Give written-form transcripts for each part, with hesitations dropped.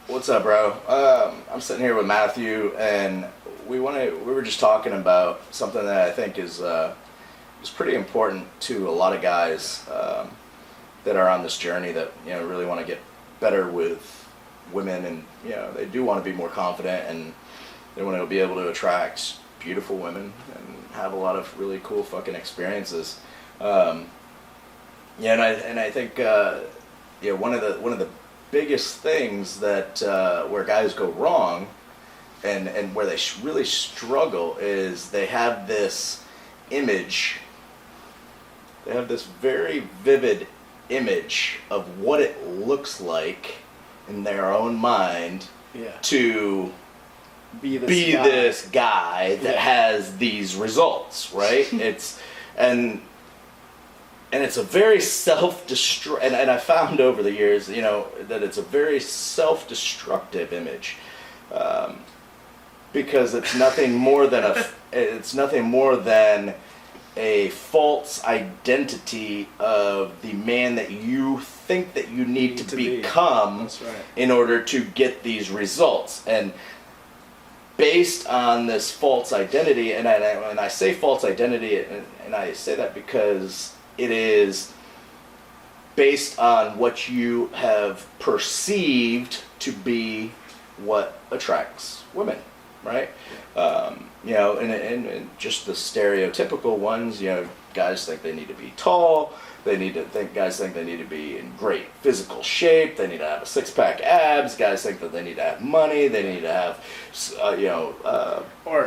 What's up, bro? I'm sitting here with Matthew, and we were just talking about something that I think is pretty important to a lot of guys that are on this journey that really want to get better with women, and they do want to be more confident, and they want to be able to attract beautiful women and have a lot of really cool fucking experiences. And I think one of the biggest things that where guys go wrong and where they really struggle is they have this image. They have this very vivid image of what it looks like in their own mind to be this guy that has these results, right? And it's a very and I found over the years, that it's a very self-destructive image, because it's nothing more than a false identity of the man that you think that you need to become. That's right. In order to get these results. And based on this false identity, and I say false identity, and I say that because it is based on what you have perceived to be what attracts women, right? And just the stereotypical ones, guys think they need to be tall, guys think they need to be in great physical shape, they need to have a six-pack abs, guys think that they need to have money, they need to have,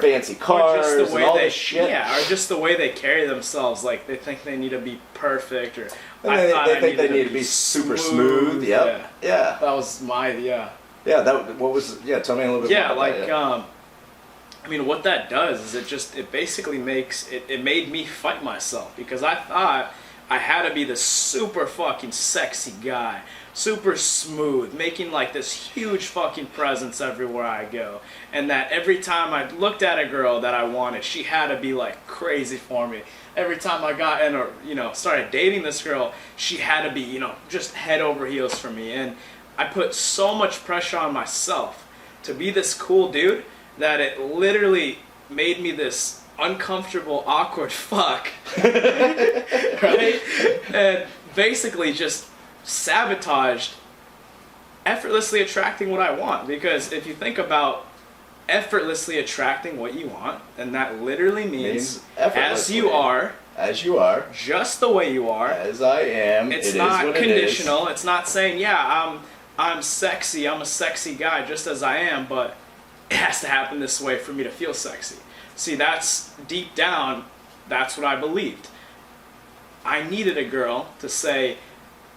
fancy cars, and all this shit. Yeah, or just the way they carry themselves, like they think they need to be perfect, or they think they need to be super smooth. Yep. Yeah. That was my, Yeah, tell me a little bit more about that. I mean, what that does is it basically it made me fight myself, because I thought I had to be this super fucking sexy guy, super smooth, making like this huge fucking presence everywhere I go. And that every time I looked at a girl that I wanted, she had to be like crazy for me. Every time I got in or, started dating this girl, she had to be, just head over heels for me. And I put so much pressure on myself to be this cool dude that it literally made me this uncomfortable, awkward fuck, right? And basically just sabotaged effortlessly attracting what I want. Because if you think about effortlessly attracting what you want, then that literally means as you are, just the way you are, as I am. It's not conditional. It's not saying, I'm sexy, I'm a sexy guy just as I am, but it has to happen this way for me to feel sexy. See, that's deep down, that's what I believed. I needed a girl to say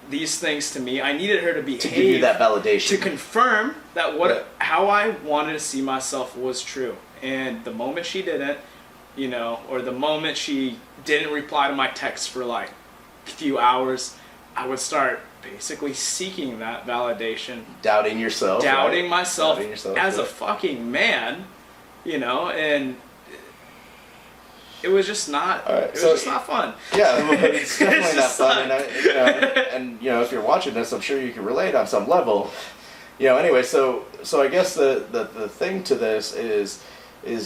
these things to me. I needed her to behave, to give you that validation, to confirm that how I wanted to see myself was true. And the moment she didn't, or the moment she didn't reply to my text for like a few hours, I would start basically seeking that validation, doubting myself as a fucking man, and it was just not. Right, it was just not fun. Yeah, it's definitely not fun. And if you're watching this, I'm sure you can relate on some level. Anyway, so I guess the thing to this is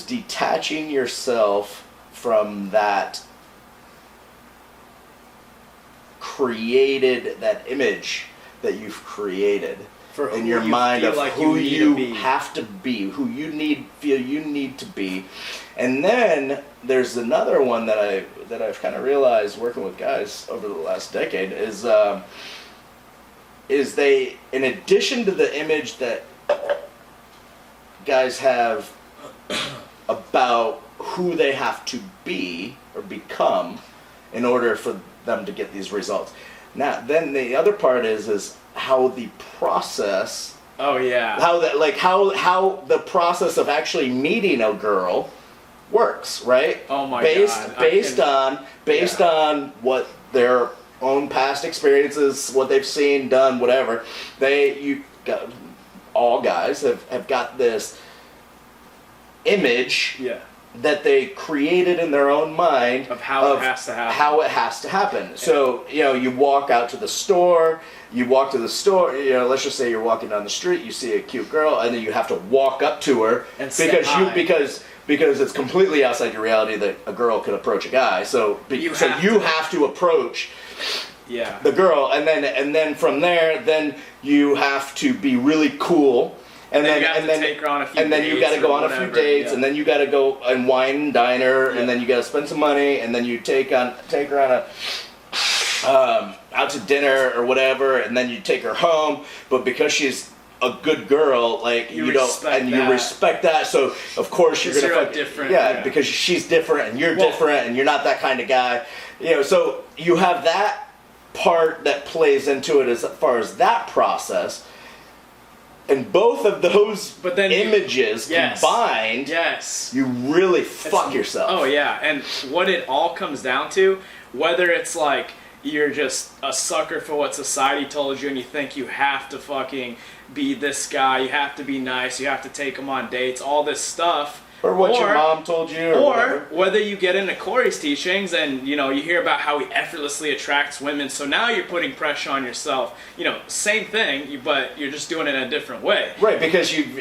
detaching yourself from that image that you've created in your mind of who you have to be, who you feel you need to be. And then there's another one that I've kind of realized working with guys over the last decade is they, in addition to the image that guys have about who they have to be or become in order for them to get these results. Now, then the other part is how the process. Oh yeah. How the process of actually meeting a girl works, right? Oh my God. Based on what their own past experiences, what they've seen, done, whatever. All guys have got this image that they created in their own mind of how it has to happen. How it has to happen. So, you walk out to the store, let's just say you're walking down the street, you see a cute girl, and then you have to walk up to her and because it's completely outside your reality that a girl could approach a guy. So you have to approach the girl, and then from there, then you have to be really cool. And then take her on a few and then you got to go on a few dates, and then you got to go and wine and dine her, and then you got to spend some money, and then you take her on out to dinner or whatever, and then you take her home. But because she's a good girl, like you respect that, so of course you're gonna different, because she's different and you're different, and you're not that kind of guy, So you have that part that plays into it as far as that process. And both of those images combined, you really fuck yourself. Oh yeah, and what it all comes down to, whether it's like you're just a sucker for what society told you and you think you have to fucking be this guy, you have to be nice, you have to take him on dates, all this stuff. Or what your mom told you, or whether you get into Cory's teachings and you hear about how he effortlessly attracts women. So now you're putting pressure on yourself. Same thing, but you're just doing it in a different way. Right, because you've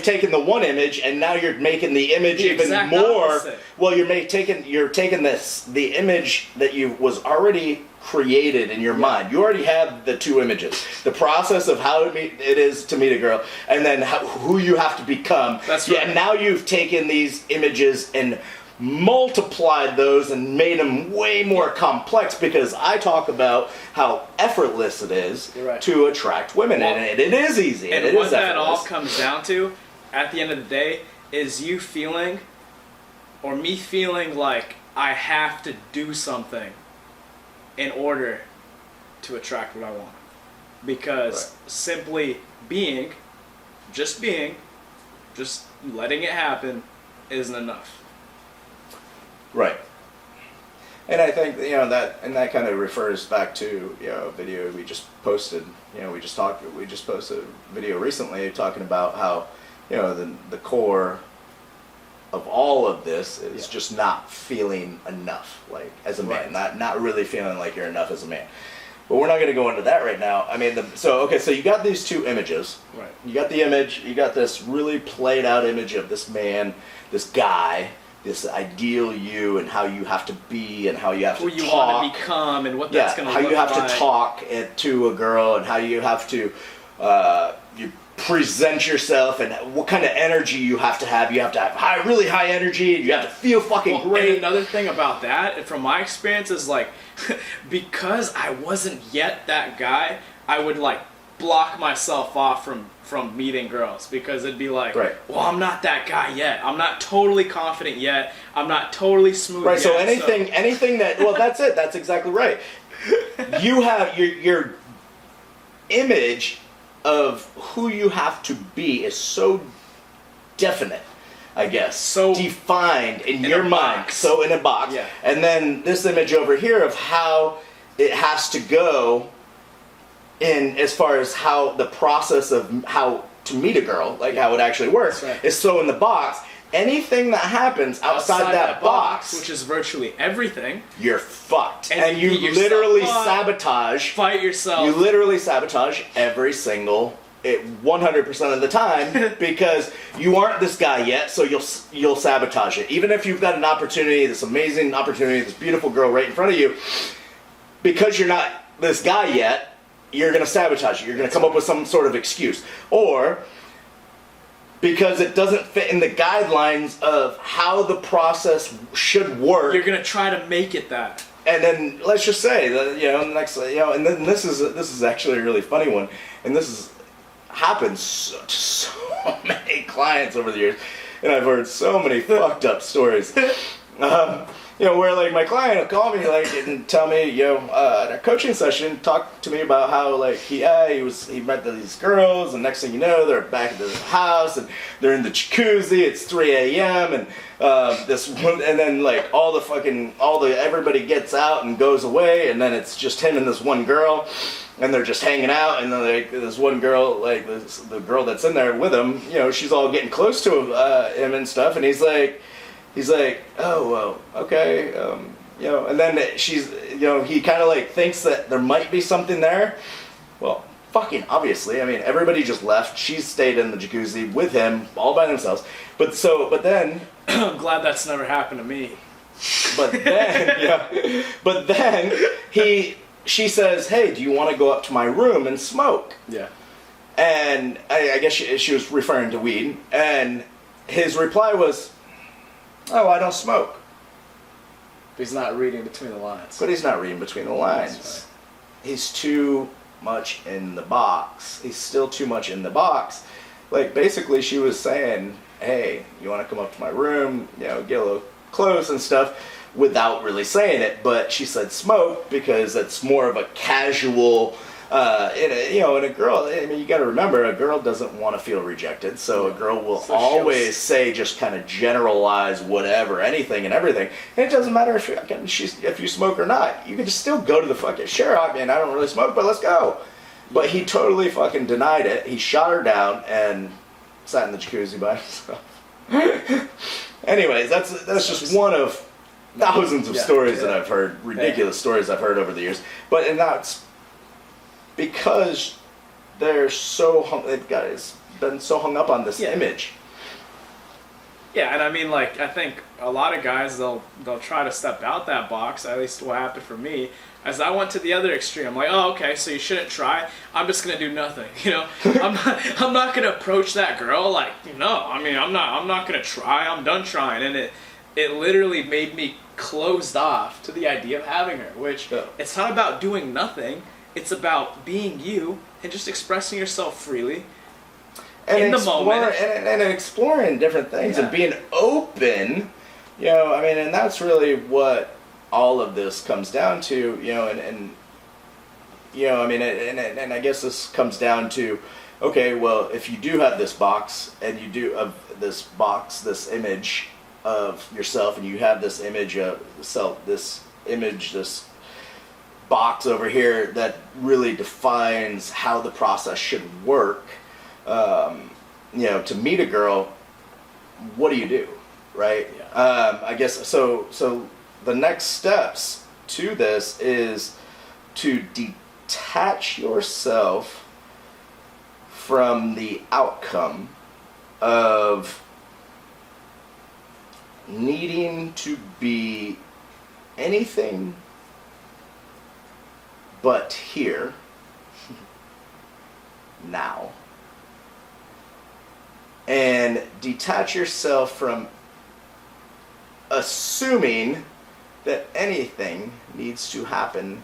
taken the one image and now you're making the image even more. Opposite. Well, you're taking the image that was already created in your mind. You already have the two images. The process of how it is to meet a girl, and then who you have to become. That's right. Yeah, and now you've taken these images and multiplied those and made them way more complex, because I talk about how effortless it is to attract women, and it is easy. And what that all comes down to, at the end of the day, is you feeling, or me feeling like I have to do something in order to attract what I want. Because simply just letting it happen isn't enough. Right. And I think that kind of refers back to a video we just posted. We just posted a video recently talking about how the core of all of this is just not feeling enough, like as a man, not really feeling like you're enough as a man. But we're not going to go into that right now. I mean, so you got these two images. Right. You got the image. You got this really played out image of this man, this guy, this ideal you, and how you have to be, and how you have to talk. Who you want to become, and what that's going to look like. How you have to talk to a girl, and how you have to you present yourself, and what kind of energy you have to have. You have to have really high energy, and you have to feel fucking great. And another thing about that, from my experience, is like, because I wasn't yet that guy, I would like block myself off from meeting girls, because it'd be like, well, I'm not that guy yet. I'm not totally confident yet. I'm not totally smooth yet. So anything that, well, that's it. That's exactly right. You have your image of who you have to be is so definite, I guess. So defined in your mind. So in a box. Yeah. And then this image over here of how it has to go in as far as how the process of how to meet a girl, like how it actually works, is so in the box. Anything that happens outside that box, which is virtually everything, you're fucked. And you literally fight yourself. You literally sabotage every single 100% of the time, because you aren't this guy yet, so you'll sabotage it. Even if you've got an opportunity, this amazing opportunity, this beautiful girl right in front of you, because you're not this guy yet, you're going to sabotage it. You're going to come up with some sort of excuse. Or because it doesn't fit in the guidelines of how the process should work, you're going to try to make it that. And then let's just say that, and then this is actually a really funny one, and this happens to so many clients over the years, and I've heard so many fucked up stories. Where like my client will call me like and tell me, in a coaching session, talk to me about how like he met these girls, and next thing you know, they're back at the house and they're in the jacuzzi. It's 3 a.m. and and then like everybody gets out and goes away, and then it's just him and this one girl, and they're just hanging out, and then like this one girl, like the girl that's in there with him, she's all getting close to him and stuff, and he's like, oh, well, okay, and then he kind of like thinks that there might be something there. Well, fucking obviously, I mean, everybody just left. She stayed in the jacuzzi with him, all by themselves. But then, I'm glad that's never happened to me. But then, she says, hey, do you want to go up to my room and smoke? Yeah. And I guess she was referring to weed, and his reply was, oh, I don't smoke. He's not reading between the lines. But he's not reading between the lines. Right. He's too much in the box. He's still too much in the box. Like, basically, she was saying, hey, you want to come up to my room, get a little close and stuff, without really saying it. But she said smoke because it's more of a casual... in a girl, I mean, you got to remember, a girl doesn't want to feel rejected, so a girl will always say, just kind of generalize whatever, anything and everything, and it doesn't matter if you smoke or not. You can just still go to the fucking, sure, I mean, I don't really smoke, but let's go. But he totally fucking denied it. He shot her down and sat in the jacuzzi by himself. Anyways, that's just one of thousands of stories that I've heard, ridiculous stories I've heard over the years, and that's because they're it's been so hung up on this image. Yeah, and I mean, like, I think a lot of guys, they'll try to step out that box. At least what happened for me, as I went to the other extreme. I'm like, oh, okay, so you shouldn't try. I'm just gonna do nothing. I'm not gonna approach that girl like, I mean, I'm not gonna try. I'm done trying, and it literally made me closed off to the idea of having her. Which it's not about doing nothing. It's about being you and just expressing yourself freely in the moment. And exploring different things and being open, I mean, and that's really what all of this comes down to, I mean, and I guess this comes down to, okay, well, if you do have this box and you do have this image of yourself, and you have this image of self, this box over here that really defines how the process should work, to meet a girl, what do you do, right? I guess so the next steps to this is to detach yourself from the outcome of needing to be anything but here, now. And detach yourself from assuming that anything needs to happen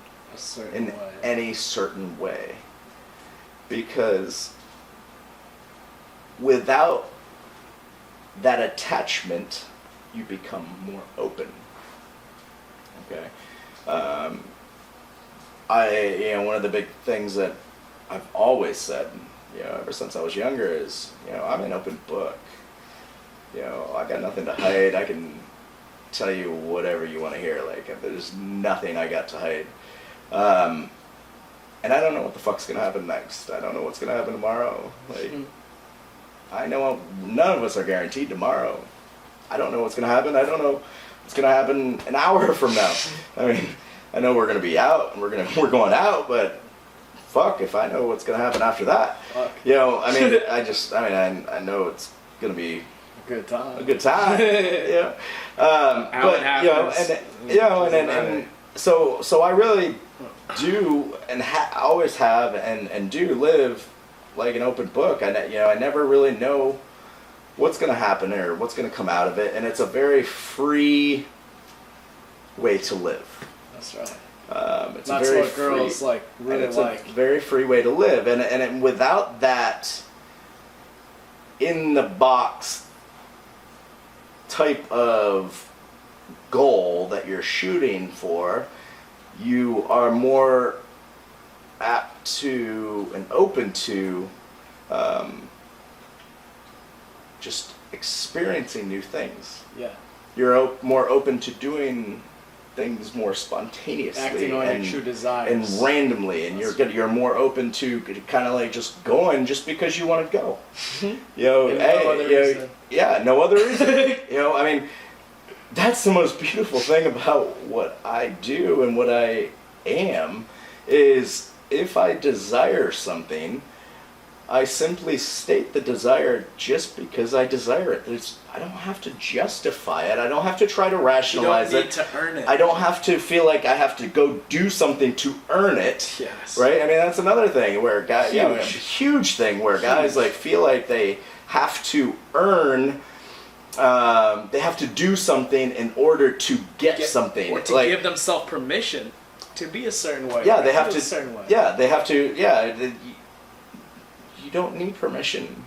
in any certain way. Because without that attachment, you become more open. Okay? One of the big things that I've always said, ever since I was younger is, I'm an open book. I got nothing to hide. I can tell you whatever you want to hear. Like, there's nothing I got to hide. And I don't know what the fuck's gonna happen next. I don't know what's gonna happen tomorrow. Like, I know none of us are guaranteed tomorrow. I don't know what's gonna happen. I don't know what's gonna happen an hour from now. I mean, I know we're gonna be out and we're going out, but fuck if I know what's gonna happen after that. Fuck. I mean, I know it's gonna be a good time. A good time. So I really do and always have and do live like an open book. I never really know what's gonna happen or what's gonna come out of it, and it's a very free way to live. That's right. It's that's a very what girls free, really it's like. A very free way to live, and without that in the box type of goal that you're shooting for, you are more apt to and open to just experiencing new things. Yeah. You're more open to doing things more spontaneously, Acting on your true desires, and randomly, and you're more open to kind of like just going just because you want to go. No other reason. I mean, that's the most beautiful thing about what I do and what I am, is if I desire something, I simply state the desire just because I desire it. I don't have to justify it. I don't have to try to rationalize it. You don't need to earn it. I don't have to feel like I have to go do something to earn it. Yes. Right? I mean, that's another thing where guys, huge thing where guys like feel like they have to earn. They have to do something in order to get something, or to give themselves permission to be a certain way. Yeah, they have to. A certain way. Yeah, they have to. Yeah. You don't need permission.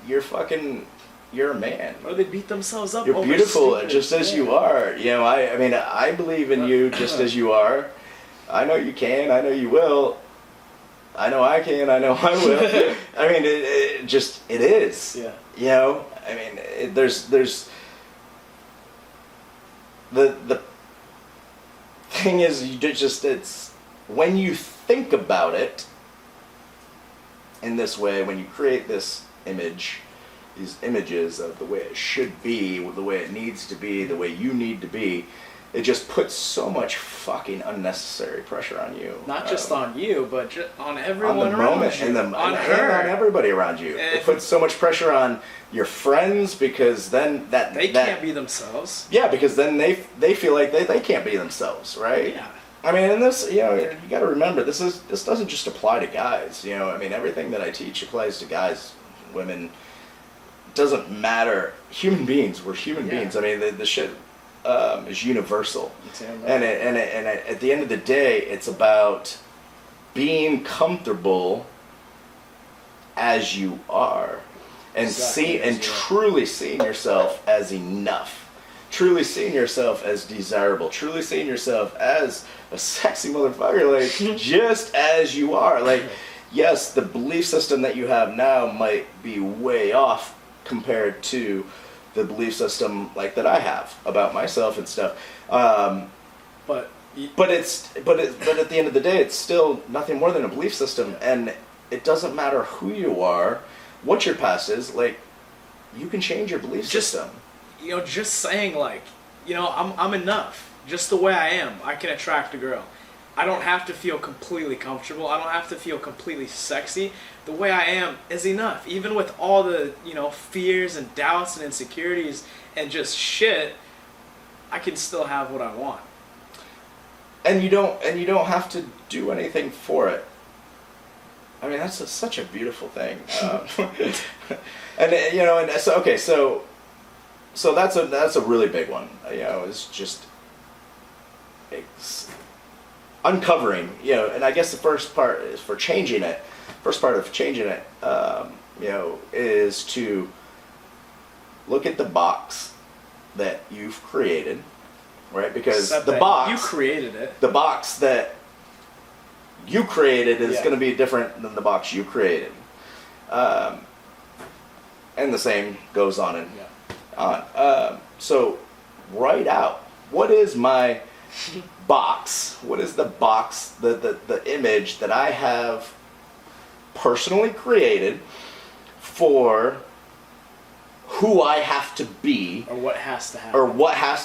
You're a man. Or they beat themselves up. You're beautiful just as you are. I mean, I believe in you just as you are. I know you can. I know you will. I know I can. I know I will. I mean, it is. Yeah. I mean, there's the thing is, it's when you think about it in this way, when you create this image, these images of the way it should be, the way it needs to be, the way you need to be, it just puts so much fucking unnecessary pressure on you. Not just on you, but on everyone on the around moment, you. And on her. on everybody around you. It puts so much pressure on your friends, because then they can't be themselves. Yeah, because then they feel like they can't be themselves, right? Yeah. I mean, and this, you got to remember, this doesn't just apply to guys. I mean, everything that I teach applies to guys, women. It doesn't matter. Human beings, we're human beings. I mean, the shit is universal. And at the end of the day, it's about being comfortable as you are, and truly seeing yourself as enough. Truly seeing yourself as desirable, truly seeing yourself as a sexy motherfucker, like just as you are. Like, yes, the belief system that you have now might be way off compared to the belief system like that I have about myself and stuff. But at the end of the day, it's still nothing more than a belief system, and it doesn't matter who you are, what your past is. Like, you can change your belief system. Just saying, like, I'm enough. Just the way I am, I can attract a girl. I don't have to feel completely comfortable. I don't have to feel completely sexy. The way I am is enough. Even with all the, fears and doubts and insecurities and just shit, I can still have what I want. And you don't have to do anything for it. I mean, that's such a beautiful thing. So that's a really big one. It's just uncovering. And I guess the first part is for changing it. First part of changing it, is to look at the box that you've created, right? Because you created it. The box that you created is going to be different than the box you created, and the same goes on and on. So write out, what is my box? What is the box, the image that I have personally created for who I have to be, or what has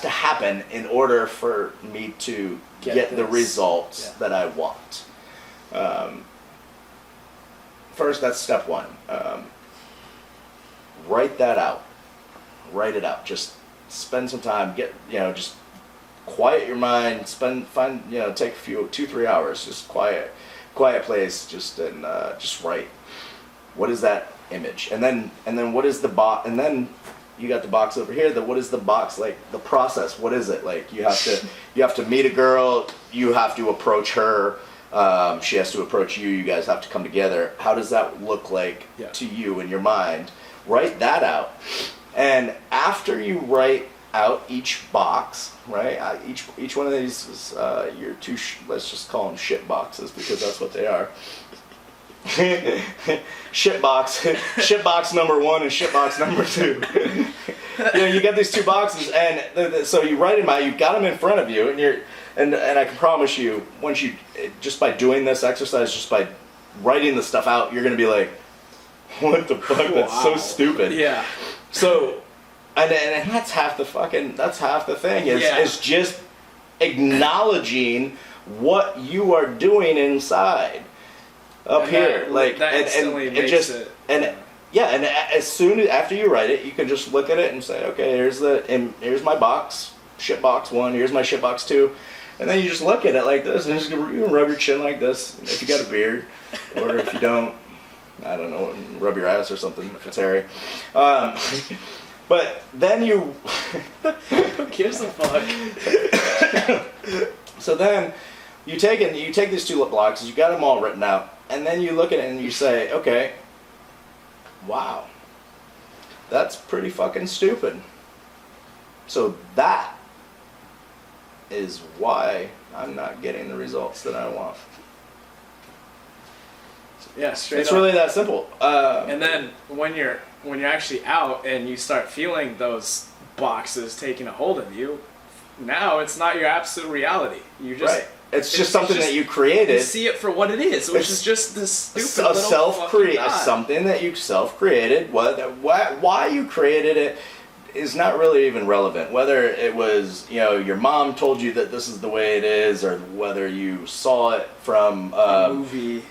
to happen, in order for me to get the results that I want. First, that's step one. Write that out. Write it out. Just spend some time. Just quiet your mind. Take 2-3 hours. Just quiet place. Just write. What is that image? And then what is the box? And then you got the box over here. What is the box like? The process. What is it like? You have to meet a girl. You have to approach her. She has to approach you. You guys have to come together. How does that look like to you in your mind? Write that out. And after you write out each box, right? Each one of these is your two. Let's just call them shit boxes because that's what they are. shit box number 1 and shit box number 2. You get these 2 boxes, and so you write them out. You've got them in front of you, and I can promise you, once you just by doing this exercise, just by writing the stuff out, you're gonna be like, what the fuck? That's so stupid. Yeah. So, and that's half the thing is just acknowledging what you are doing inside up here. Like, that instantly makes it. And as soon as after you write it, you can just look at it and say, okay, here's my box, shit box 1. Here's my shit box 2. And then you just look at it like this, and you can rub your chin like this if you got a beard, or if you don't, I don't know, rub your ass or something if it's hairy. But then you... Who gives a fuck? So then you take these 2 boxes, you got them all written out, and then you look at it and you say, okay, wow, that's pretty fucking stupid. So that is why I'm not getting the results that I want. Yeah, straight It's up. really that simple. And then when you're actually out and you start feeling those boxes taking a hold of you, now it's not your absolute reality. You just right. It's just something that you created. You see it for what it is, which is just this stupid little something that you self-created. Why you created it is not really even relevant. Whether it was, your mom told you that this is the way it is, or whether you saw it from a movie,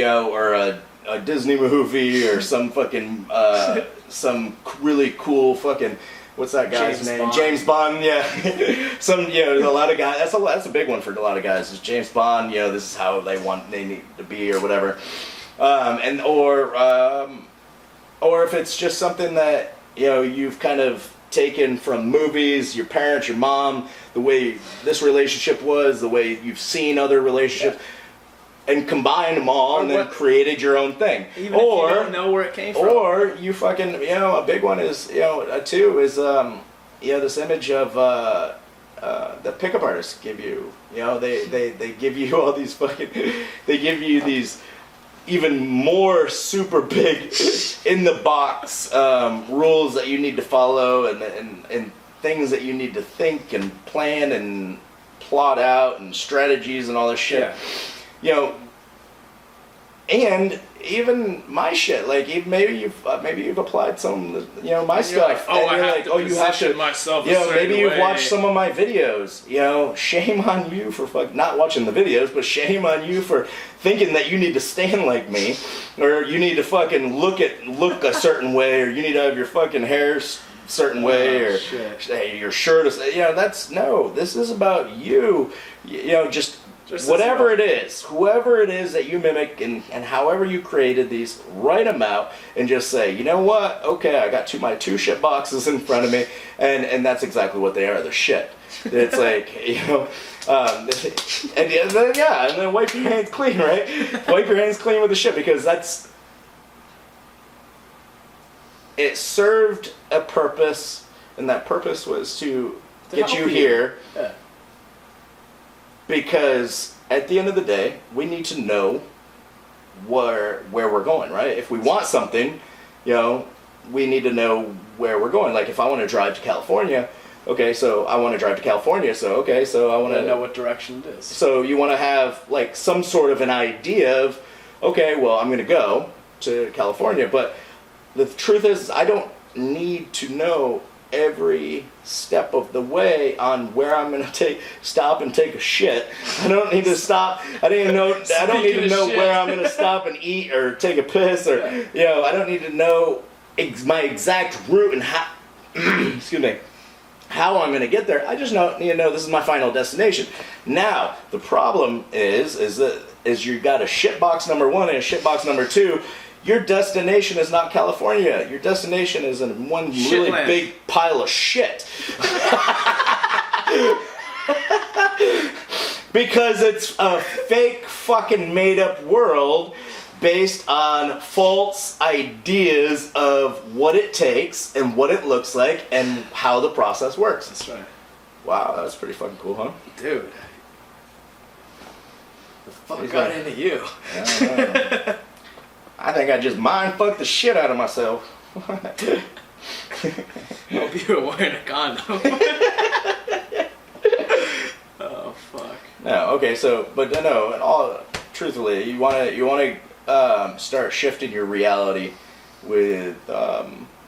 or a Disney movie, or some fucking some really cool fucking. What's that guy's name? James Bond, yeah. A lot of guys. That's a big one for a lot of guys. Is James Bond? This is how they need to be, or whatever. Or if it's just something that you've kind of taken from movies, your parents, your mom, the way this relationship was, the way you've seen other relationships. And combined them all and then created your own thing. Even if you don't know where it came from. Or you fucking, a big one is, too, is, this image of the pickup artists give you. They give you all these fucking, they give you these even more super big in the box rules that you need to follow and things that you need to think and plan and plot out and strategies and all this shit. Yeah. And even my shit, like maybe you've applied some, my stuff. Like, you have to myself. Maybe you've watched some of my videos. Shame on you for not watching the videos, but shame on you for thinking that you need to stand like me, or you need to fucking look a certain way, or you need to have your fucking hair certain way, or your shirt. This is about you. Just whatever it is, whoever it is that you mimic, and however you created these, write them out and just say, you know what? Okay, I got my 2 shit boxes in front of me, and that's exactly what they are. They're shit. It's like, and then wipe your hands clean, right? Wipe your hands clean with the shit, because it served a purpose, and that purpose was to get you here. Yeah. Because at the end of the day, we need to know where we're going, right? If we want something, we need to know where we're going. Like if I want to drive to California, okay, so I want to drive to California, so I want to know what direction it is. So you want to have like some sort of an idea of, okay, well, I'm going to go to California, but the truth is I don't need to know every step of the way on where I'm going to stop and take a shit. I don't need to stop. I don't need to know where I'm going to stop and eat or take a piss, or I don't need to know my exact route and how excuse me, how I'm going to get there. I just need to know this is my final destination. Now, the problem is you got a shit box number 1 and a shit box number 2. Your destination is not California. Your destination is in one really big pile of shit. Because it's a fake fucking made up world based on false ideas of what it takes and what it looks like and how the process works. That's right. Wow, that's pretty fucking cool, huh? Dude. The fuck got into you? I think I just mind fucked the shit out of myself. Hope you were wearing a condom. Oh fuck. No, okay, so but no, and all truthfully, you wanna start shifting your reality with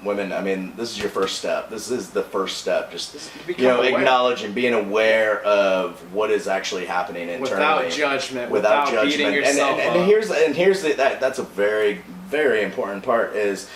women. I mean, this is your first step. This is the first step. Just acknowledging, being aware of what is actually happening internally, without judgment, beating yourself up. And here's that's a very, very important part. Is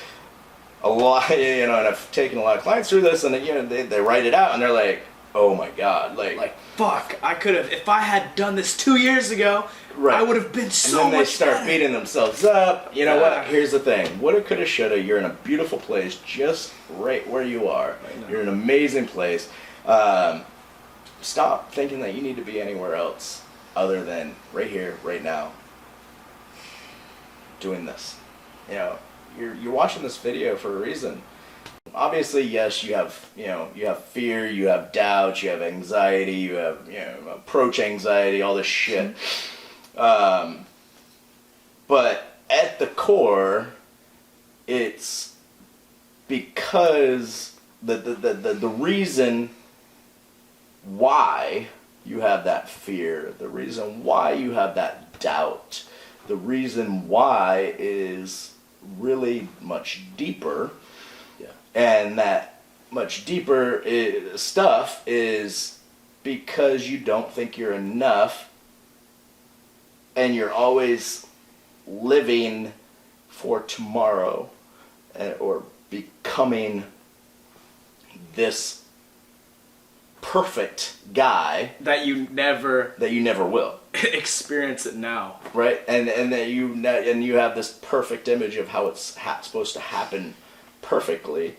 a lot, and I've taken a lot of clients through this, and they write it out, and they're like, oh my god, like fuck, I could have, if I had done this 2 years ago, right, I would have been so much And then they start better. Beating themselves up. You know what? Here's the thing. Woulda, coulda, shoulda. You're in a beautiful place just right where you are. You're in an amazing place. Stop thinking that you need to be anywhere else other than right here, right now, doing this. You're watching this video for a reason. Obviously, yes, you have fear, you have doubt, you have anxiety, you have approach anxiety, all this shit. But at the core, it's because the reason why you have that fear, the reason why you have that doubt, the reason why is really much deeper. Yeah. And that much deeper stuff is because you don't think you're enough, and you're always living for tomorrow, or becoming this perfect guy that you never will experience it now, right? And that you have this perfect image of how it's supposed to happen perfectly.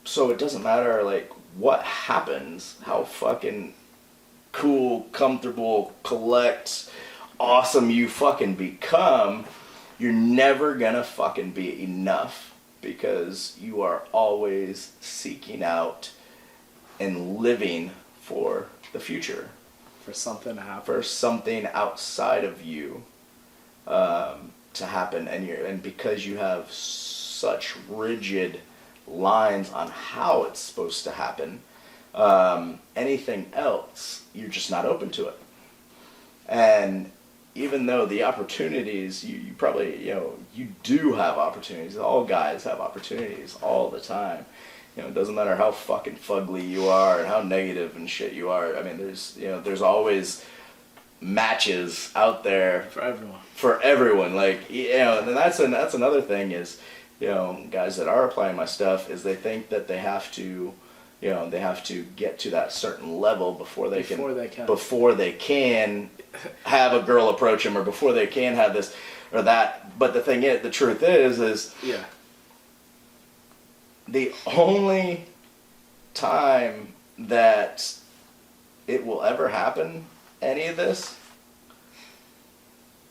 So it doesn't matter like what happens, how fucking cool, comfortable, collect, awesome you fucking become, you're never gonna fucking be enough, because you are always seeking out and living for the future, for something to happen, for something outside of you to happen, and because you have such rigid lines on how it's supposed to happen, anything else, you're just not open to it. And even though the opportunities, you probably, you do have opportunities. All guys have opportunities all the time. It doesn't matter how fucking fugly you are and how negative and shit you are. I mean, there's always matches out there for everyone. For everyone, and that's another thing is, guys that are applying my stuff is they think that they have to, they have to get to that certain level before they can have a girl approach them, or before they can have this or that. But the truth is the only time that it will ever happen, any of this,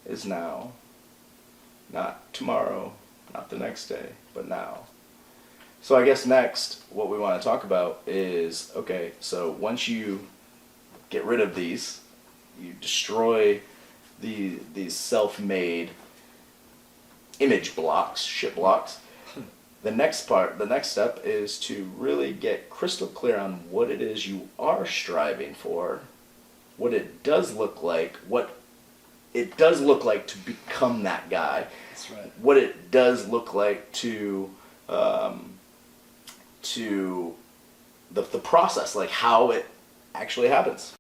is now. Not tomorrow, not the next day, but now. So I guess next, what we want to talk about is, okay, so once you get rid of these, you destroy these self-made image blocks, shit blocks, the next step is to really get crystal clear on what it is you are striving for, what it does look like, what it does look like to become that guy. That's right. What it does look like to the process, like how it actually happens.